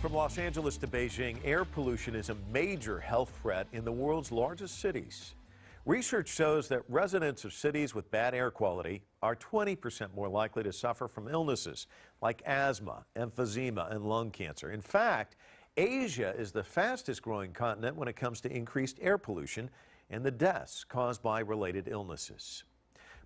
From Los Angeles to Beijing, air pollution is a major health threat in the world's largest cities. Research shows that residents of cities with bad air quality are 20% more likely to suffer from illnesses like asthma, emphysema, and lung cancer. In fact, Asia is the fastest growing continent when it comes to increased air pollution and the deaths caused by related illnesses.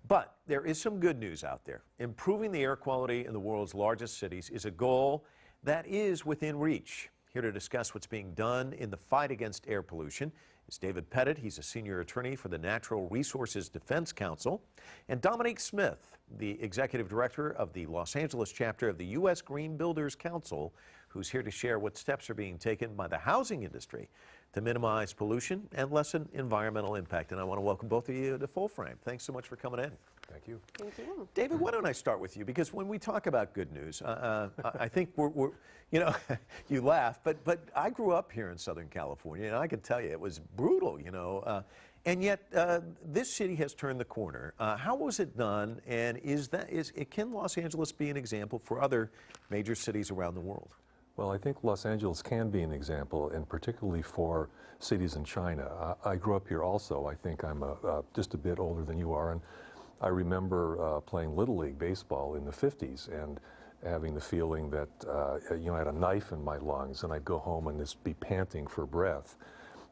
But there is some good news out there. Improving the air quality in the world's largest cities is a goal that is within reach. Here to discuss what's being done in the fight against air pollution is David Pettit. He's a senior attorney for the Natural Resources Defense Council. And Dominique Smith, the executive director of the Los Angeles chapter of the U.S. Green Builders Council, who's here to share what steps are being taken by the housing industry to minimize pollution and lessen environmental impact. And I want to welcome both of you to Full Frame. Thanks so much for coming in. Thank you. Thank you. David, why don't I start with you? Because when we talk about good news, I think we're you know, you laugh, but I grew up here in Southern California, and I can tell you it was brutal, you know. And yet, this city has turned the corner. How was it done, and can Los Angeles be an example for other major cities around the world? Well, I think Los Angeles can be an example, and particularly for cities in China. I grew up here also. I think I'm just a bit older than you are, and I remember playing Little League baseball in the 50s and having the feeling that you know, I had a knife in my lungs, and I'd go home and just be panting for breath.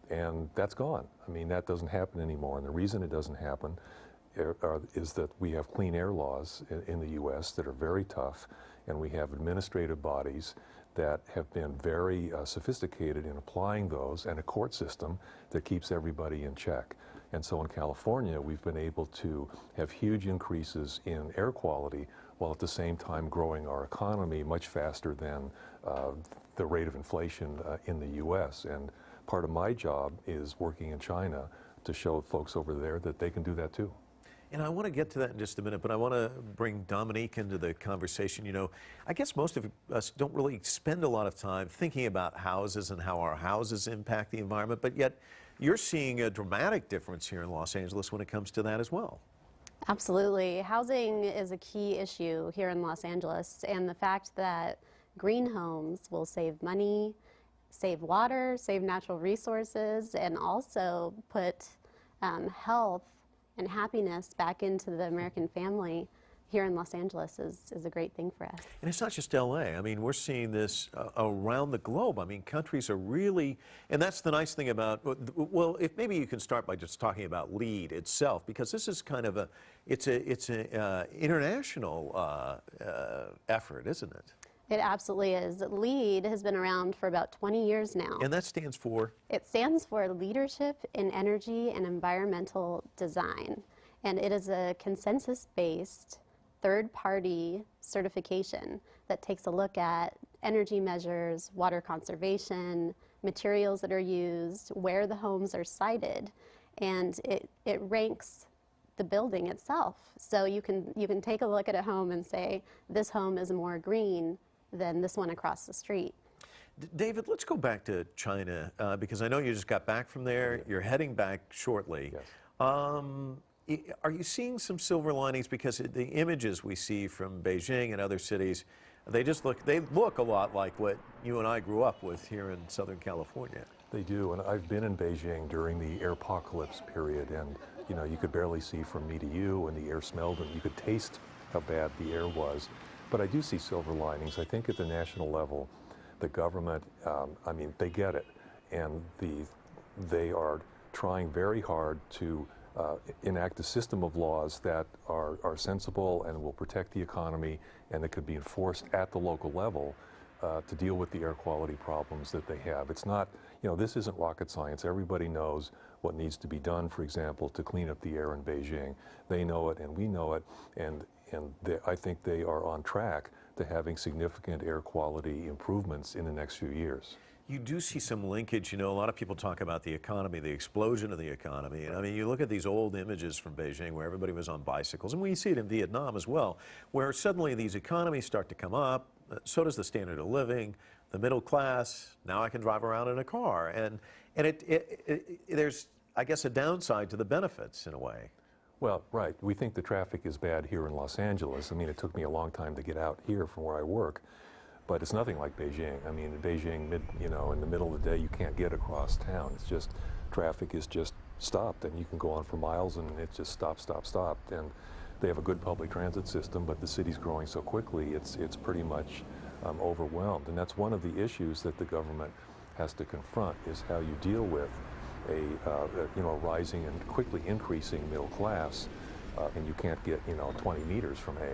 And that's gone. I mean, that doesn't happen anymore. And the reason it doesn't happen is that we have clean air laws in the U.S. that are very tough, and we have administrative bodies that have been very sophisticated in applying those, and a court system that keeps everybody in check. And so in California, we've been able to have huge increases in air quality while at the same time growing our economy much faster than the rate of inflation in the U.S. And part of my job is working in China to show folks over there that they can do that too. And I want to get to that in just a minute, but I want to bring Dominique into the conversation. You know, I guess most of us don't really spend a lot of time thinking about houses and how our houses impact the environment, but yet you're seeing a dramatic difference here in Los Angeles when it comes to that as well. Absolutely. Housing is a key issue here in Los Angeles, and the fact that green homes will save money, save water, save natural resources, and also put health and happiness back into the American family here in Los Angeles is a great thing for us. And it's not just LA. I mean, we're seeing this around the globe. I mean, countries are really, and that's the nice thing about, well, if maybe you can start by just talking about LEED itself, because this is kind of it's an international effort, isn't it? It absolutely is. LEED has been around for about 20 years now. And that stands for? It stands for Leadership in Energy and Environmental Design. And it is a consensus-based third-party certification that takes a look at energy measures, water conservation, materials that are used, where the homes are sited, and it ranks the building itself. So you can take a look at a home and say, this home is more green than this one across the street. David, let's go back to China, because I know you just got back from there. Yeah. You're heading back shortly. Yes. Are you seeing some silver linings? Because the images we see from Beijing and other cities, they look a lot like what you and I grew up with here in Southern California. They do, and I've been in Beijing during the airpocalypse period, and you know, you could barely see from me to you, and the air smelled, and you could taste how bad the air was. But I do see silver linings. I think at the national level, the government, I mean, they get it, and they are trying very hard to enact a system of laws that are sensible and will protect the economy, and that could be enforced at the local level to deal with the air quality problems that they have. It's not, you know, this isn't rocket science. Everybody knows what needs to be done, for example, to clean up the air in Beijing. They know it, and we know it, and I think they are on track to having significant air quality improvements in the next few years. You do see some linkage. You know, a lot of people talk about the economy, the explosion of the economy. And I mean, you look at these old images from Beijing where everybody was on bicycles, and we see it in Vietnam as well, where suddenly these economies start to come up, so does the standard of living, the middle class. Now I can drive around in a car. And there's, I guess, a downside to the benefits in a way. Well, right. We think the traffic is bad here in Los Angeles. I mean, it took me a long time to get out here from where I work. but it's nothing like Beijing. I mean, in Beijing, in the middle of the day, you can't get across town. It's just, traffic is just stopped, and you can go on for miles, and it just stopped. And they have a good public transit system, but the city's growing so quickly, it's pretty much overwhelmed. And that's one of the issues that the government has to confront, is how you deal with a rising and quickly increasing middle class, and you can't get 20 meters from A.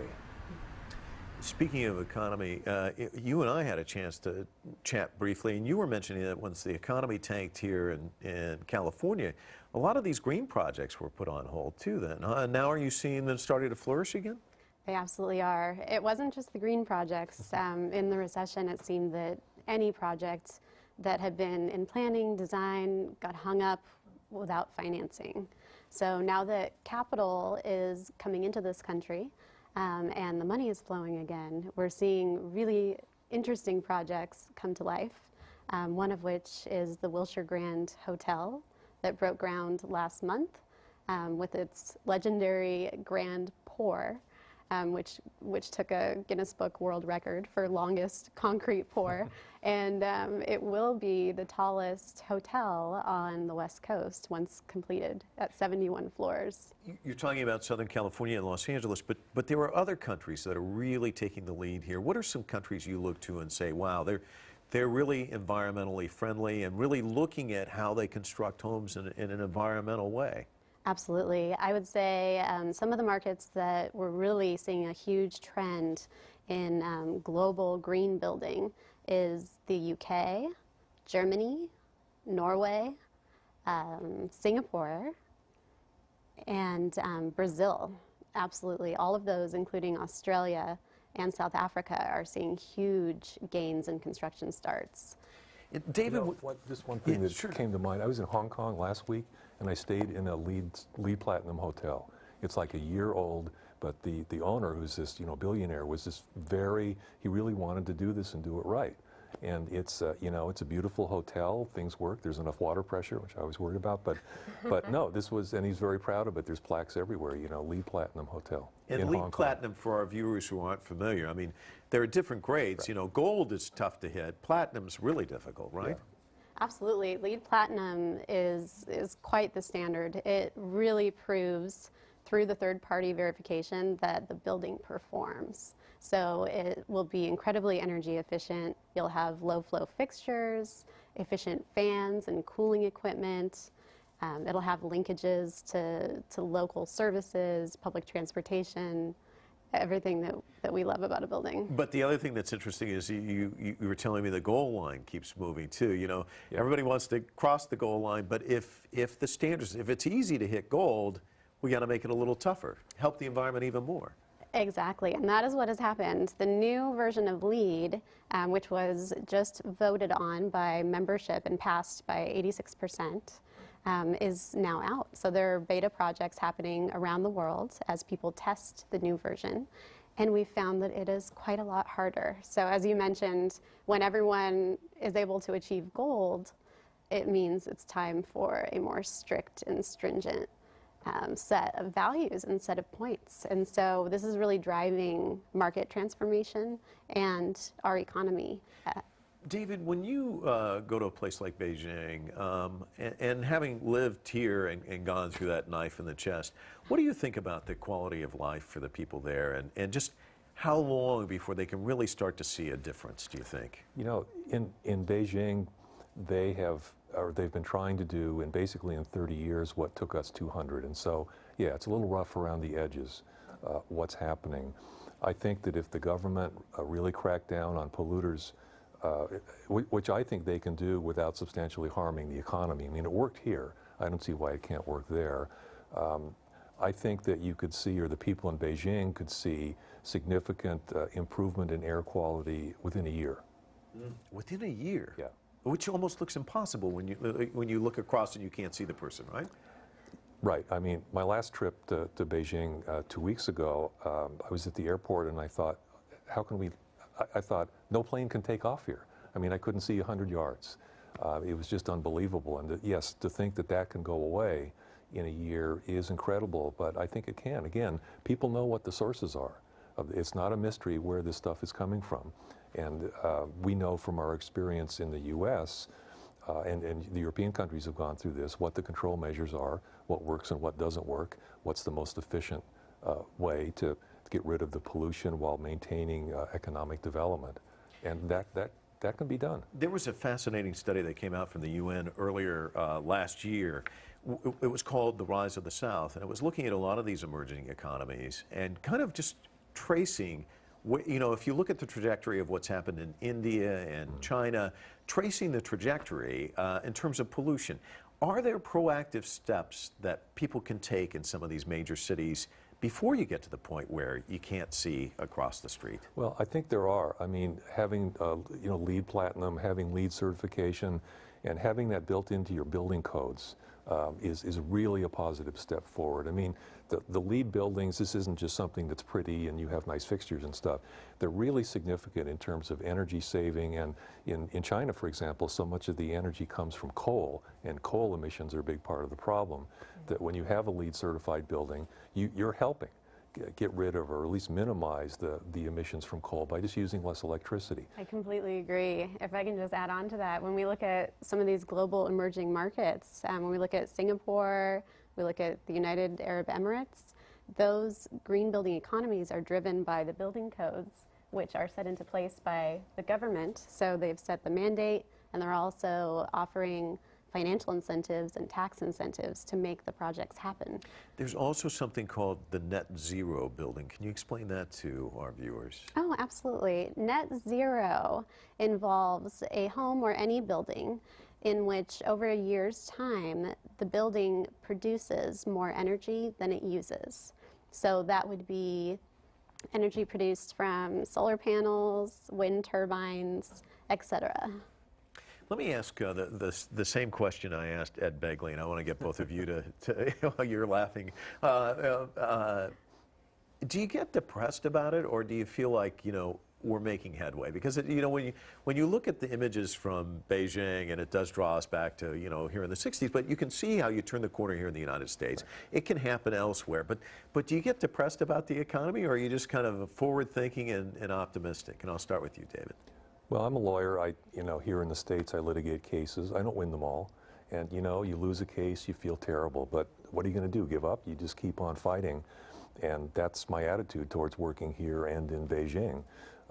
Speaking of economy, you and I had a chance to chat briefly, and you were mentioning that once the economy tanked here in California, a lot of these green projects were put on hold too then. Now are you seeing them starting to flourish again? They absolutely are. It wasn't just the green projects. In the recession, it seemed that any project that had been in planning, design, got hung up without financing. So now that capital is coming into this country, and the money is flowing again, we're seeing really interesting projects come to life, one of which is the Wilshire Grand Hotel that broke ground last month with its legendary grand pour, which took a Guinness Book World Record for longest concrete pour. And it will be the tallest hotel on the West Coast once completed, at 71 floors. You're talking about Southern California and Los Angeles, but there are other countries that are really taking the lead here. What are some countries you look to and say, wow, they're really environmentally friendly and really looking at how they construct homes in an environmental way? Absolutely. I would say some of the markets that we're really seeing a huge trend in global green building is the UK, Germany, Norway, Singapore, and Brazil. Absolutely. All of those, including Australia and South Africa, are seeing huge gains in construction starts. David, just one thing that came to mind. I was in Hong Kong last week, and I stayed in a LEED Platinum hotel. It's like a year old, but the owner, who's this billionaire, was just he really wanted to do this and do it right. And it's it's a beautiful hotel. Things work. There's enough water pressure, which I was worried about, but no, and he's very proud of it. There's plaques everywhere. LEED Platinum hotel. And LEED Platinum, for our viewers who aren't familiar, I mean, there are different grades. Right. Gold is tough to hit. Platinum's really difficult, right? Yeah. Absolutely. LEED Platinum is quite the standard. It really proves through the third-party verification that the building performs. So it will be incredibly energy efficient. You'll have low-flow fixtures, efficient fans and cooling equipment. It'll have linkages to local services, public transportation, everything that we love about a building. But the other thing that's interesting is you were telling me the goal line keeps moving too. Yeah. Everybody wants to cross the goal line, but if the standards, if it's easy to hit gold, we got to make it a little tougher, help the environment even more. Exactly, and that is what has happened. The new version of LEED, which was just voted on by membership and passed by 86%, is now out. So there are beta projects happening around the world as people test the new version. And we found that it is quite a lot harder. So as you mentioned, when everyone is able to achieve gold, it means it's time for a more strict and stringent set of values and set of points. And so this is really driving market transformation and our economy. David, when you go to a place like Beijing, and having lived here and gone through that knife in the chest, what do you think about the quality of life for the people there, and just how long before they can really start to see a difference, do you think? In Beijing, they've been trying to do, and basically in 30 years, what took us 200. And so, yeah, it's a little rough around the edges, what's happening. I think that if the government really cracked down on polluters, which I think they can do without substantially harming the economy. I mean, it worked here. I don't see why it can't work there. I think that you could see, or the people in Beijing could see, significant improvement in air quality within a year. Within a year? Yeah. Which almost looks impossible when you look across and you can't see the person, right? Right. I mean, my last trip to Beijing 2 weeks ago, I was at the airport and I thought, how can we? I thought, no plane can take off here. I mean, I couldn't see 100 yards. It was just unbelievable. And yes, to think that that can go away in a year is incredible, but I think it can. Again, people know what the sources are. It's not a mystery where this stuff is coming from. And we know from our experience in the U.S., and the European countries have gone through this, what the control measures are, what works and what doesn't work, what's the most efficient way to get rid of the pollution while maintaining economic development. And that can be done. There was a fascinating study that came out from the UN earlier last year. It was called The Rise of the South, and it was looking at a lot of these emerging economies and kind of just tracing, you know, if you look at the trajectory of what's happened in India and China, tracing the trajectory in terms of pollution. Are there proactive steps that people can take in some of these major cities before you get to the point where you can't see across the street? Well, I think there are. I mean, having you know, LEED Platinum, having LEED certification, and having that built into your building codes is really a positive step forward. I mean, the LEED buildings, this isn't just something that's pretty and you have nice fixtures and stuff. They're really significant in terms of energy saving, and in China, for example, so much of the energy comes from coal, and coal emissions are a big part of the problem. That when you have a LEED certified building, you're helping get rid of, or at least minimize, the emissions from coal by just using less electricity. I completely agree. If I can just add on to that, when we look at some of these global emerging markets, when we look at Singapore, we look at the United Arab Emirates, those green building economies are driven by the building codes, which are set into place by the government. So they've set the mandate, and they're also offering financial incentives and tax incentives to make the projects happen. There's also something called the net zero building. Can you explain that to our viewers? Oh, absolutely. Net zero involves a home or any building in which over a year's time, the building produces more energy than it uses. So that would be energy produced from solar panels, wind turbines, etc. Let me ask the same question I asked Ed Begley, and I want to get both of you to you're laughing. Do you get depressed about it, or do you feel like, you know, we're making headway? Because you know, when you look at the images from Beijing, and it does draw us back to, you know, here in the 60s, but you can see how you turn the corner here in the United States. It can happen elsewhere, but do you get depressed about the economy, or are you just kind of forward-thinking and optimistic? And I'll start with you, David. Well, I'm a lawyer. You know, here in the States, I litigate cases. I don't win them all. And, you know, you lose a case, you feel terrible. But what are you going to do? Give up? You just keep on fighting. And that's my attitude towards working here and in Beijing.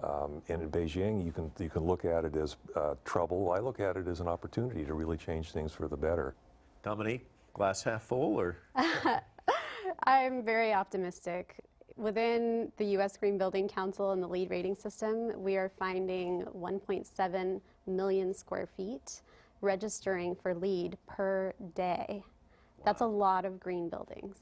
And in Beijing, you can look at it as trouble. I look at it as an opportunity to really change things for the better. Dominique, glass half full, or? I'm very optimistic. Within the U.S. Green Building Council and the LEED rating system, we are finding 1.7 million square feet registering for LEED per day. That's a lot of green buildings.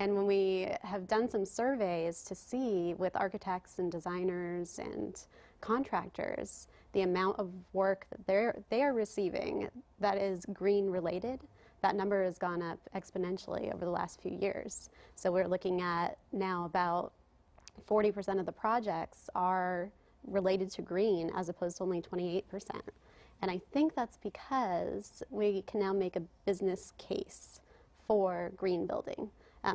And when we have done some surveys to see with architects and designers and contractors the amount of work that they are receiving that is green related, that number has gone up exponentially over the last few years. So we're looking at now about 40% of the projects are related to green as opposed to only 28%. And I think that's because we can now make a business case for green building.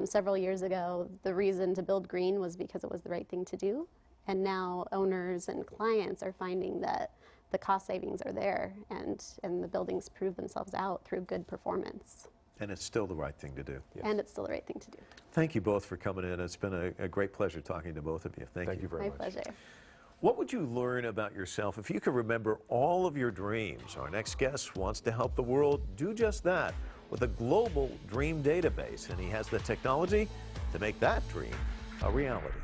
Several years ago, the reason to build green was because it was the right thing to do. And now owners and clients are finding that the cost savings are there, and the buildings prove themselves out through good performance. And it's still the right thing to do. Yes. And it's still the right thing to do. Thank you both for coming in. It's been a great pleasure talking to both of you. Thank you very much. My pleasure. What would you learn about yourself if you could remember all of your dreams? Our next guest wants to help the world do just that with a global dream database, and he has the technology to make that dream a reality.